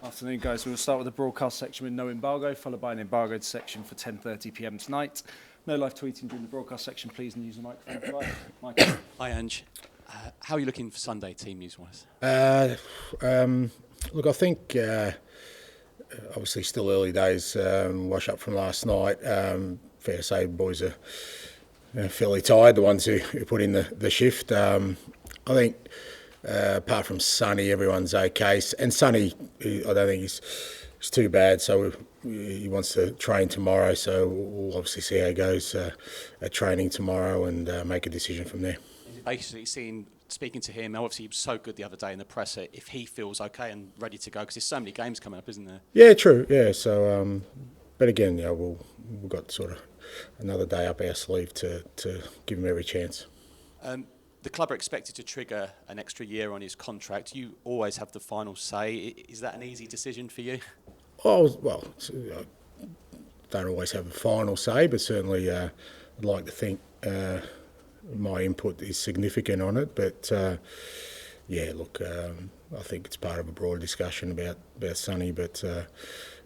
Afternoon, guys. We'll start with the broadcast section with no embargo, followed by an embargoed section for 10:30 p.m. tonight. No live tweeting during the broadcast section, please, and use the microphone. Michael. Hi, Ange. How are you looking for Sunday, team news-wise? Look, I think obviously still early days. Wash up from last night. Fair to say, the boys are fairly tired. The ones who put in the shift. I think. Apart from Sonny, everyone's okay. And Sonny, I don't think he's too bad. So he wants to train tomorrow. So we'll obviously see how he goes at training tomorrow and make a decision from there. Basically, speaking to him, obviously he was so good the other day in the presser. If he feels okay and ready to go, because there's so many games coming up, isn't there? Yeah, true. Yeah. So, but again, we've got sort of another day up our sleeve to give him every chance. The club are expected to trigger an extra year on his contract. You always have the final say. Is that an easy decision for you? Oh, well, I don't always have a final say, but certainly I'd like to think my input is significant on it. But yeah, look, I think it's part of a broader discussion about Sonny. But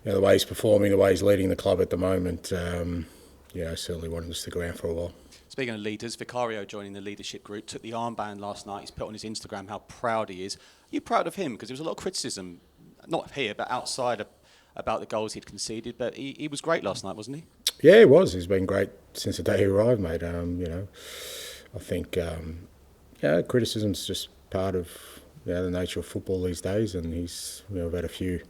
the way he's performing, the way he's leading the club at the moment, I certainly want him to stick around for a while. Speaking of leaders, Vicario joining the leadership group, took the armband last night. He's put on his Instagram how proud he is. Are you proud of him? Because there was a lot of criticism, not here, but outside about the goals he'd conceded. But he was great last night, wasn't he? Yeah, he was. He's been great since the day he arrived, mate. I think criticism's just part of the nature of football these days, and he's we've had a few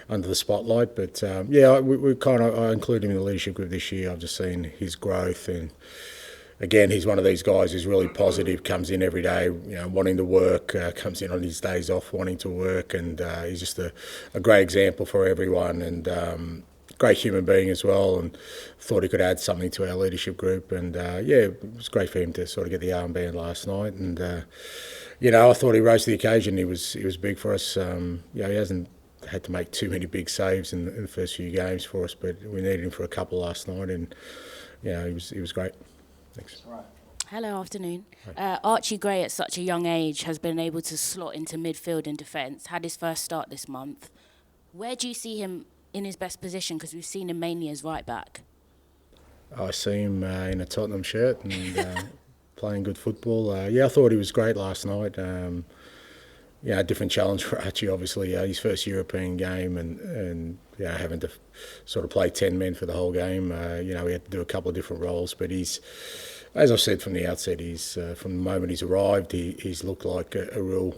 under the spotlight. But we I included him in the leadership group this year. I've just seen his growth and. Again, he's one of these guys who's really positive, comes in every day, wanting to work, comes in on his days off wanting to work, and he's just a great example for everyone, and great human being as well, and thought he could add something to our leadership group, and it was great for him to sort of get the armband last night, and I thought he rose to the occasion. He was big for us. He hasn't had to make too many big saves in the first few games for us, but we needed him for a couple last night, and he was great. Thanks. Hello, afternoon. Archie Gray at such a young age has been able to slot into midfield and defence, had his first start this month. Where do you see him in his best position? Because we've seen him mainly as right back. I see him in a Tottenham shirt and playing good football. I thought he was great last night. A different challenge for Archie, obviously. His first European game and having to sort of play 10 men for the whole game. He had to do a couple of different roles, but he's, as I've said from the outset, he's from the moment he's arrived, he's looked like a real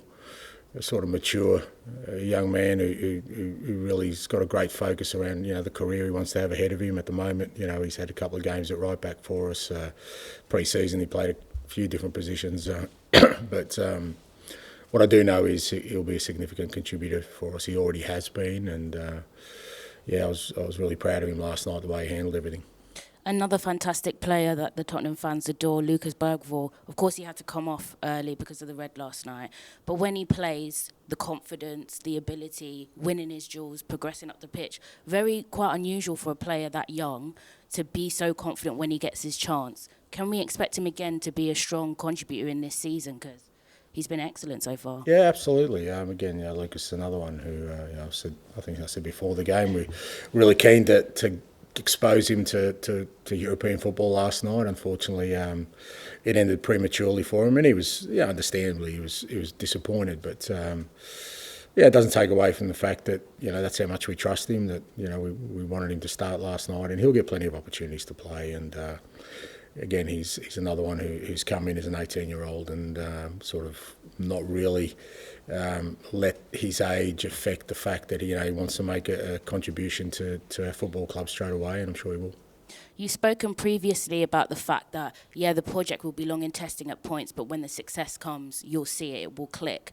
sort of mature young man who really's got a great focus around the career he wants to have ahead of him at the moment. He's had a couple of games at right back for us. Pre-season he played a few different positions, but. What I do know is he'll be a significant contributor for us. He already has been, and I was really proud of him last night, the way he handled everything. Another fantastic player that the Tottenham fans adore, Lucas Bergvall. Of course, he had to come off early because of the red last night. But when he plays, the confidence, the ability, winning his duels, progressing up the pitch, quite unusual for a player that young to be so confident when he gets his chance. Can we expect him again to be a strong contributor in this season? Because he's been excellent so far. Yeah, absolutely. Again, Lucas is another one who I think I said before the game, we're really keen to expose him to European football last night. Unfortunately, it ended prematurely for him, and he was, understandably, he was disappointed. But it doesn't take away from the fact that that's how much we trust him. That we wanted him to start last night, and he'll get plenty of opportunities to play. And again, he's another one who's come in as an 18-year-old and sort of not really let his age affect the fact that he wants to make a contribution to our football club straight away, and I'm sure he will. You've spoken previously about the fact that, the project will be long in testing at points, but when the success comes, you'll see it will click.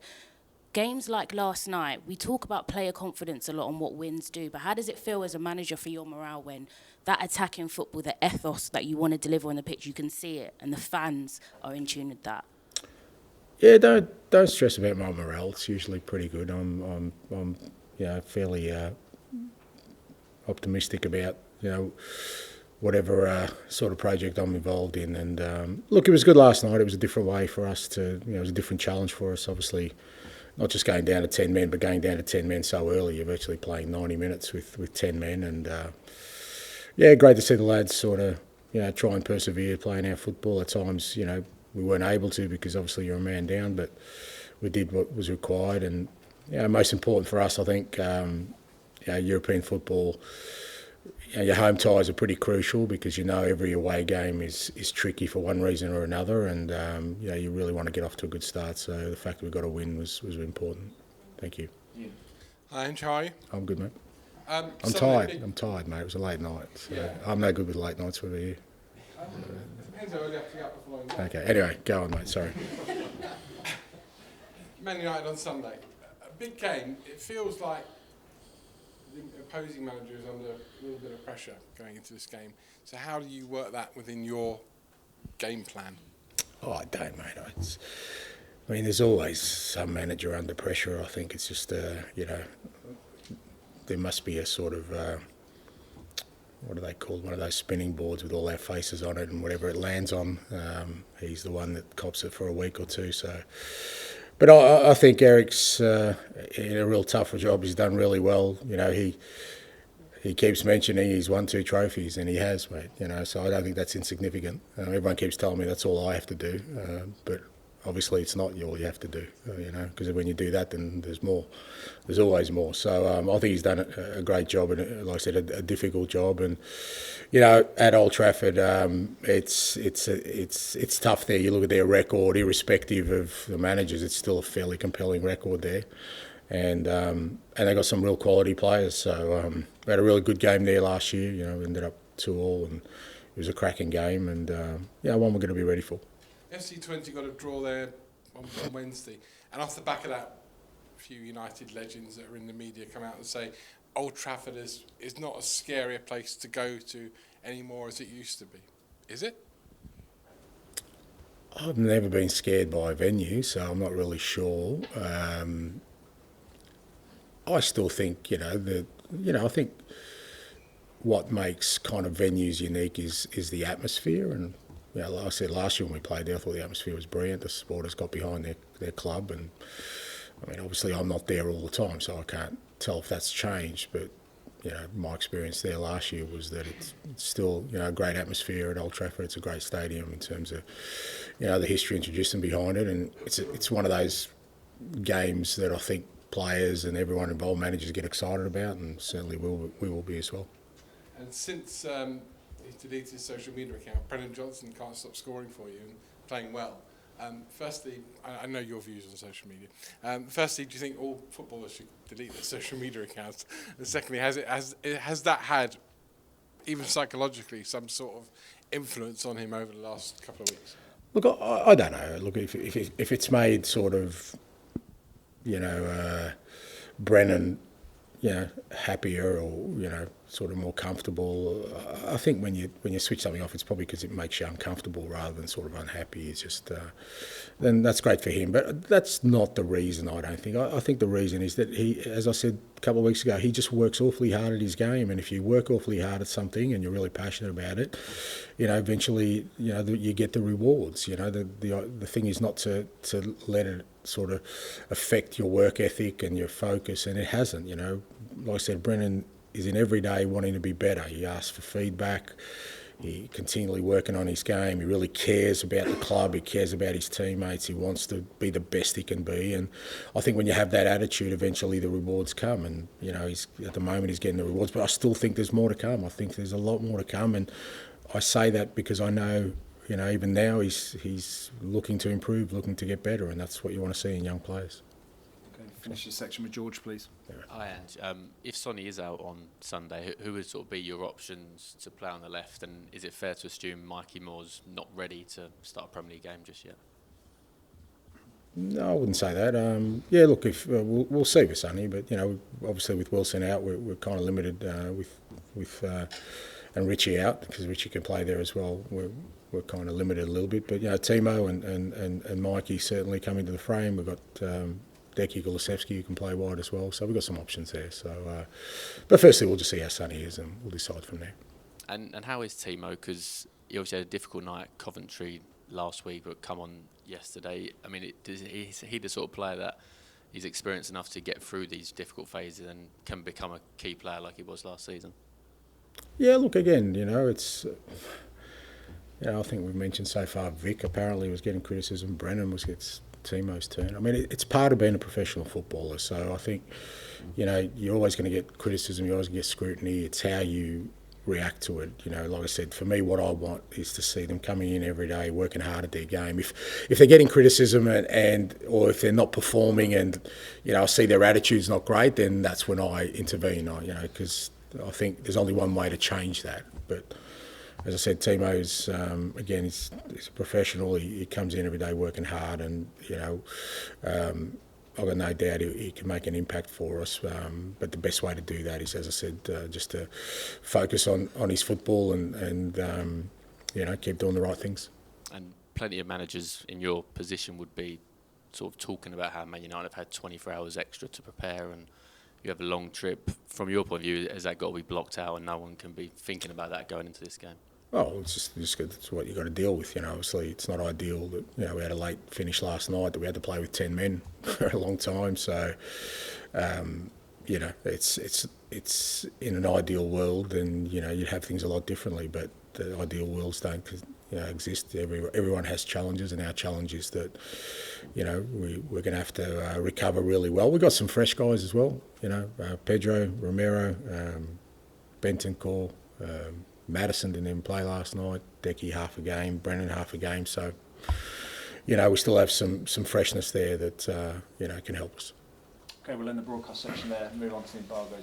Games like last night, we talk about player confidence a lot and what wins do, but how does it feel as a manager for your morale when that attacking football, the ethos that you want to deliver on the pitch, you can see it, and the fans are in tune with that? Yeah, don't stress about my morale. It's usually pretty good. I'm fairly optimistic about whatever sort of project I'm involved in. And look, it was good last night. It was a different way for us to, it was a different challenge for us. Obviously, not just going down to 10 men, but going down to 10 men so early. You're virtually playing 90 minutes with 10 men. And, great to see the lads sort of, try and persevere playing our football. At times, we weren't able to because obviously you're a man down, but we did what was required. And, most important for us, I think, European football, your home ties are pretty crucial because every away game is tricky for one reason or another, and you really want to get off to a good start. So the fact that we got a win was important. Thank you. Hi, Ange, how are you? I'm good, mate. I'm Sunday tired, mate. It was a late night. So Yeah. I'm no good with late nights with you. Depends how early I have to get up the following day. Okay. Anyway, go on, mate. Sorry. Man United on Sunday. A big game. It feels like the opposing manager is under a little bit of pressure going into this game. So how do you work that within your game plan? Oh, I don't, mate. There's always some manager under pressure. I think it's just, there must be a sort of, what do they call one of those spinning boards with all our faces on it, and whatever it lands on, he's the one that cops it for a week or two. So, but I think Eric's in a real tough job. He's done really well. He keeps mentioning he's won 2 trophies, and he has, mate. So I don't think that's insignificant. Everyone keeps telling me that's all I have to do, but obviously it's not all you have to do, because when you do that, then there's more. There's always more. So I think he's done a great job, and like I said, a difficult job. And at Old Trafford, it's tough there. You look at their record, irrespective of the managers, it's still a fairly compelling record there. And they got some real quality players. So we had a really good game there last year. We ended up 2-2, and it was a cracking game. And one we're going to be ready for. FC20 got a draw there on Wednesday, and off the back of that, a few United legends that are in the media come out and say Old Trafford is not as scary a place to go to anymore as it used to be. Is it? I've never been scared by a venue, so I'm not really sure. I still think, I think what makes kind of venues unique is the atmosphere. And like I said, last year when we played there, I thought the atmosphere was brilliant. The supporters got behind their club, and obviously I'm not there all the time, so I can't tell if that's changed. But my experience there last year was that it's still a great atmosphere at Old Trafford. It's a great stadium in terms of the history and tradition behind it, and it's one of those games that I think players and everyone involved, managers, get excited about, and certainly we will be as well. And since he deleted his social media account, Brennan Johnson can't stop scoring for you and playing well. Firstly, I know your views on social media. Firstly, do you think all footballers should delete their social media accounts? And secondly, has that had, even psychologically, some sort of influence on him over the last couple of weeks? Look, I don't know. Look, if it's made sort of, Brennan, happier or sort of more comfortable. I think when you switch something off, it's probably because it makes you uncomfortable rather than sort of unhappy. It's just then that's great for him, but that's not the reason. I don't think. I think the reason is that he, as I said a couple of weeks ago, he just works awfully hard at his game, and if you work awfully hard at something and you're really passionate about it, eventually you get the rewards. The thing is not to let it sort of affect your work ethic and your focus, and it hasn't. Like I said, Brennan is in every day wanting to be better. He asks for feedback. He continually working on his game. He really cares about the club. He cares about his teammates. He wants to be the best he can be. And I think when you have that attitude, eventually the rewards come. And he's at the moment he's getting the rewards, but I still think there's more to come. I think there's a lot more to come, and I say that because I know, even now he's looking to improve, looking to get better, and that's what you want to see in young players. Okay, finish your section with George, please. Hi, Ange. If Sonny is out on Sunday, who would sort of be your options to play on the left? And is it fair to assume Mikey Moore's not ready to start a Premier League game just yet? No, I wouldn't say that. Look, if we'll see with Sonny, but obviously with Wilson out, we're kind of limited with and Richie out, because Richie can play there as well. We're kind of limited a little bit, but Timo and Mikey certainly come into the frame. We've got Decky Kulusevski who can play wide as well, so we've got some options there. So, but firstly, we'll just see how Sonny is, and we'll decide from there. And how is Timo? Because he obviously had a difficult night at Coventry last week, but come on yesterday. I mean, is he the sort of player that he's experienced enough to get through these difficult phases and can become a key player like he was last season? Yeah, look, again, it's... I think we've mentioned so far, Vic apparently was getting criticism. Brennan gets Timo's turn. I mean, it's part of being a professional footballer. So I think, you're always going to get criticism. You're always going to get scrutiny. It's how you react to it. Like I said, for me, what I want is to see them coming in every day, working hard at their game. If they're getting criticism or if they're not performing and, I see their attitude's not great, then that's when I intervene. Because I think there's only one way to change that. But as I said, Timo's, again, he's a professional. He comes in every day working hard and, I've got no doubt he can make an impact for us. But the best way to do that is, as I said, just to focus on his football and keep doing the right things. And plenty of managers in your position would be sort of talking about how Man United have had 24 hours extra to prepare and you have a long trip. From your point of view, has that got to be blocked out and no one can be thinking about that going into this game? Oh, it's what you've got to deal with. Obviously it's not ideal that we had a late finish last night, that we had to play with 10 men for a long time. So it's in an ideal world, and you'd have things a lot differently. But the ideal worlds don't exist. Everyone has challenges, and our challenge is that we're going to have to recover really well. We've got some fresh guys as well. Pedro, Romero, Bentancur. Madison didn't even play last night. Decky half a game, Brennan half a game. So, we still have some freshness there that can help us. Okay, we'll end the broadcast section there and move on to the embargoes.